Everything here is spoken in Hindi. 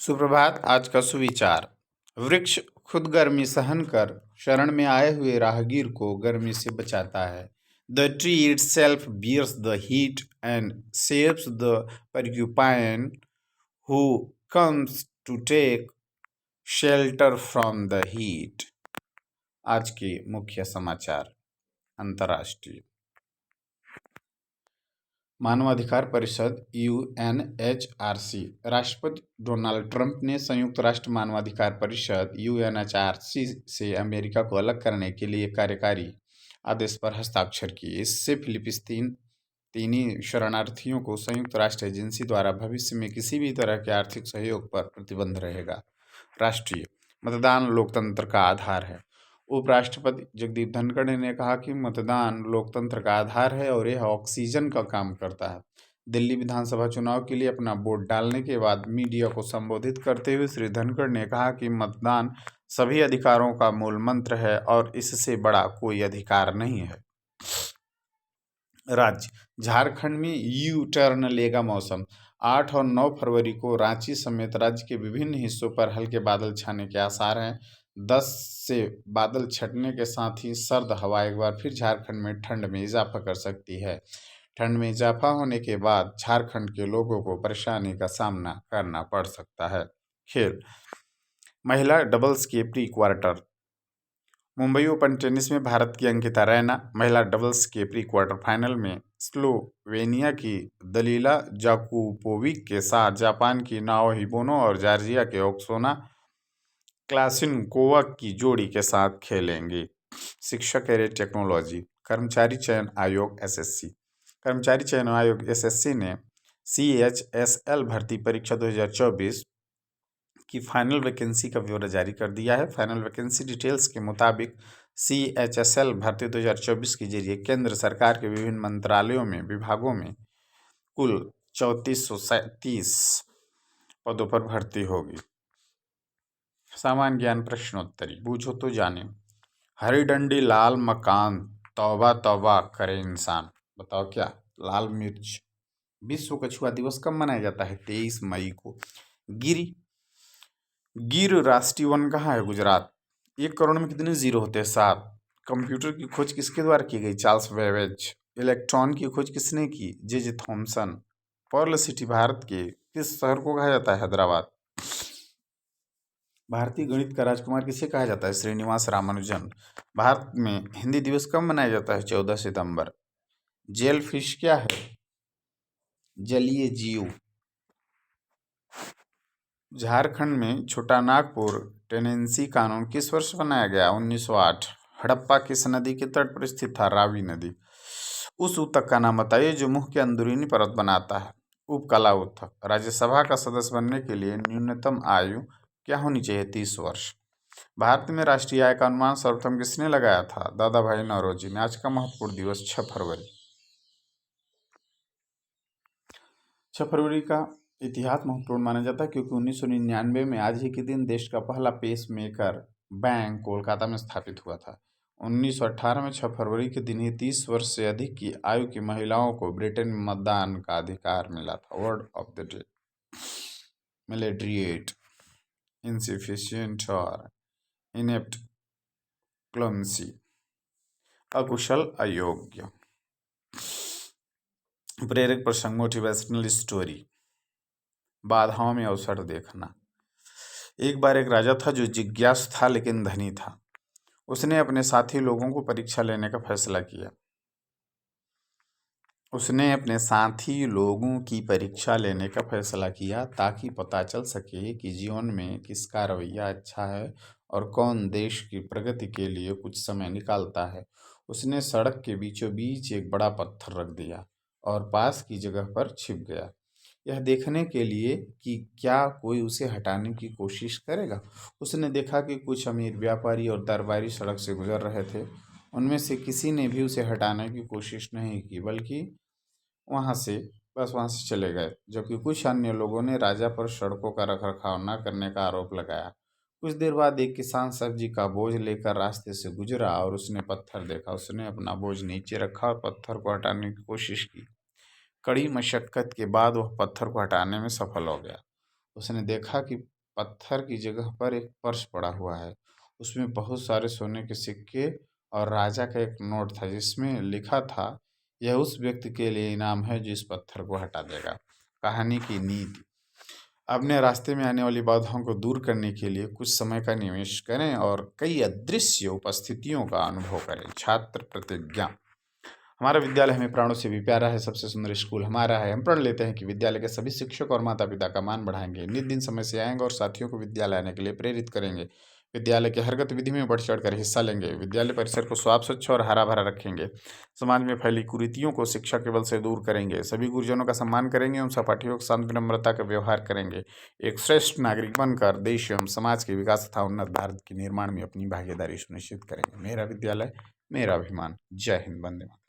सुप्रभात। आज का सुविचार। वृक्ष खुद गर्मी सहन कर शरण में आए हुए राहगीर को गर्मी से बचाता है। The tree itself bears the heat and saves the porcupine who comes to take shelter from the heat. आज के मुख्य समाचार। अंतर्राष्ट्रीय मानवाधिकार परिषद UNHRC। राष्ट्रपति डोनाल्ड ट्रंप ने संयुक्त राष्ट्र मानवाधिकार परिषद UNHRC से अमेरिका को अलग करने के लिए कार्यकारी आदेश पर हस्ताक्षर किए। इससे फिलिस्तीनी शरणार्थियों को संयुक्त राष्ट्र एजेंसी द्वारा भविष्य में किसी भी तरह के आर्थिक सहयोग पर प्रतिबंध रहेगा। राष्ट्रीय मतदान लोकतंत्र का आधार है। उपराष्ट्रपति जगदीप धनखड़ ने कहा कि मतदान लोकतंत्र का आधार है और यह ऑक्सीजन का काम करता है। दिल्ली विधानसभा चुनाव के लिए अपना वोट डालने के बाद मीडिया को संबोधित करते हुए श्री धनखड़ ने कहा कि मतदान सभी अधिकारों का मूल मंत्र है और इससे बड़ा कोई अधिकार नहीं है। राज्य झारखंड में यू टर्न लेगा मौसम। 8 और 9 फरवरी को रांची समेत राज्य के विभिन्न हिस्सों पर हल्के बादल छाने के आसार हैं। 10 से बादल छटने के साथ ही सर्द हवा एक बार फिर झारखंड में ठंड में इजाफा कर सकती है। ठंड में इजाफा होने के बाद झारखंड के लोगों को परेशानी का सामना करना पड़ सकता है। खेल। महिला डबल्स के pre quarter. Mumbai open tennis में भारत की अंकिता रैना महिला डबल्स के प्री क्वार्टर फाइनल में स्लोवेनिया की दलीला जाकुपोविक के साथ जापान की नाओमी ओकुनो और जॉर्जिया के ओक्साना क्लासेनकोवा की जोड़ी के साथ खेलेंगे। शिक्षा कैरियर टेक्नोलॉजी। कर्मचारी चयन आयोग SSC। कर्मचारी चयन आयोग SSC ने CHSL भर्ती परीक्षा 2024 की फाइनल वैकेंसी का ब्यौरा जारी कर दिया है। फाइनल वैकेंसी डिटेल्स के मुताबिक CHSL भर्ती 2024 के जरिए केंद्र सरकार के विभिन्न मंत्रालयों में विभागों में कुल 3437 पदों पर भर्ती होगी। सामान्य ज्ञान प्रश्नोत्तरी। बूझो तो जाने। हरी डंडी लाल मकान तौबा तौबा करे इंसान। बताओ क्या? लाल मिर्च। विश्व कछुआ दिवस कब मनाया जाता है? 23 मई को। गिर राष्ट्रीय वन कहाँ है? गुजरात। 1 करोड़ में कितने जीरो होते हैं? 7। कंप्यूटर की खोज किसके द्वारा की गई? Charles Babbage. इलेक्ट्रॉन की खोज किसने की? J.J. Thompson. Perl city Bharat के किस शहर को कहा जाता है? हैदराबाद। भारतीय गणित का राजकुमार किसे कहा जाता है? श्रीनिवास रामानुजन। भारत में हिंदी दिवस कब मनाया जाता है? 14 सितंबर। जेल फिश क्या है? जलीय जीव। झारखंड में छोटा नागपुर टेनेंसी कानून किस वर्ष बनाया गया? 1908। हड़प्पा किस नदी के तट पर स्थित था? रावी नदी। उस ऊतक का नाम बताइए जो मुंह की अंदरूनी परत बनाता है? उपकला ऊतक। राज्यसभा का सदस्य बनने के लिए न्यूनतम आयु क्या होनी चाहिए? 30 वर्ष। भारत में राष्ट्रीय आय का अनुमान सर्वप्रथम किसने लगाया था? दादा भाई नौरोजी ने। आज का महत्वपूर्ण दिवस 6 फरवरी। 6 फरवरी का इतिहास महत्वपूर्ण माना जाता है क्योंकि 1999 में आज ही के दिन देश का पहला पेसमेकर बैंक कोलकाता में स्थापित हुआ था। 1918 में 6 फरवरी के दिन ही 30 वर्ष से अधिक की आयु की महिलाओं को ब्रिटेन में मतदान का अधिकार मिला था। Word of the day. मिलिट्रिएट, इनसफिशिएंट और इनेप्ट, क्लमसी, अकुशल, अयोग्य। प्रेरक प्रसंग, मोटिवेशनल स्टोरी। बाधाओं में अवसर देखना। एक बार एक राजा था जो जिज्ञासु था लेकिन धनी था। उसने अपने साथी लोगों को परीक्षा लेने का फैसला किया। उसने अपने साथी लोगों की परीक्षा लेने का फैसला किया ताकि पता चल सके कि जीवन में किसका रवैया अच्छा है और कौन देश की प्रगति के लिए कुछ समय निकालता है। उसने सड़क के बीचों बीच एक बड़ा पत्थर रख दिया और पास की जगह पर छिप गया, यह देखने के लिए कि क्या कोई उसे हटाने की कोशिश करेगा। उसने देखा कि कुछ अमीर व्यापारी और दरबारी सड़क से गुजर रहे थे। उनमें से किसी ने भी उसे हटाने की कोशिश नहीं की बल्कि वहाँ से चले गए, जबकि कुछ अन्य लोगों ने राजा पर सड़कों का रखरखाव न करने का आरोप लगाया। कुछ देर बाद एक किसान सब्जी का बोझ लेकर रास्ते से गुजरा और उसने पत्थर देखा। उसने अपना बोझ नीचे रखा और पत्थर को हटाने की कोशिश की। कड़ी मशक्कत के बाद वह पत्थर को हटाने में सफल हो गया। उसने देखा कि पत्थर की जगह पर एक पर्स पड़ा हुआ है। उसमें बहुत सारे सोने के सिक्के और राजा का एक नोट था जिसमें लिखा था, यह उस व्यक्ति के लिए इनाम है जो इस पत्थर को हटा देगा। कहानी की नीति, अपने रास्ते में आने वाली बाधाओं को दूर करने के लिए कुछ समय का निवेश करें और कई अदृश्य उपस्थितियों का अनुभव करें। छात्र प्रतिज्ञा, हमारा विद्यालय हमें प्राणों से भी प्यारा है, सबसे सुंदर स्कूल हमारा है। हम प्रण लेते हैं कि विद्यालय के सभी शिक्षक और माता पिता का मान बढ़ाएंगे, नित दिन समय से आएंगे और साथियों को विद्यालय आने के लिए प्रेरित करेंगे। विद्यालय की हर गतिविधि में बढ़ चढ़कर हिस्सा लेंगे। विद्यालय परिसर को साफ स्वच्छ और हरा भरा रखेंगे। समाज में फैली कुरीतियों को शिक्षा के बल से दूर करेंगे। सभी गुरुजनों का सम्मान करेंगे। उन सहपाठियों के साथ विनम्रता का व्यवहार करेंगे। एक श्रेष्ठ नागरिक बनकर देश एवं समाज के विकास तथा उन्नत भारत के निर्माण में अपनी भागीदारी सुनिश्चित करेंगे। मेरा विद्यालय, मेरा अभिमान। जय हिंद, वंदे मातरम।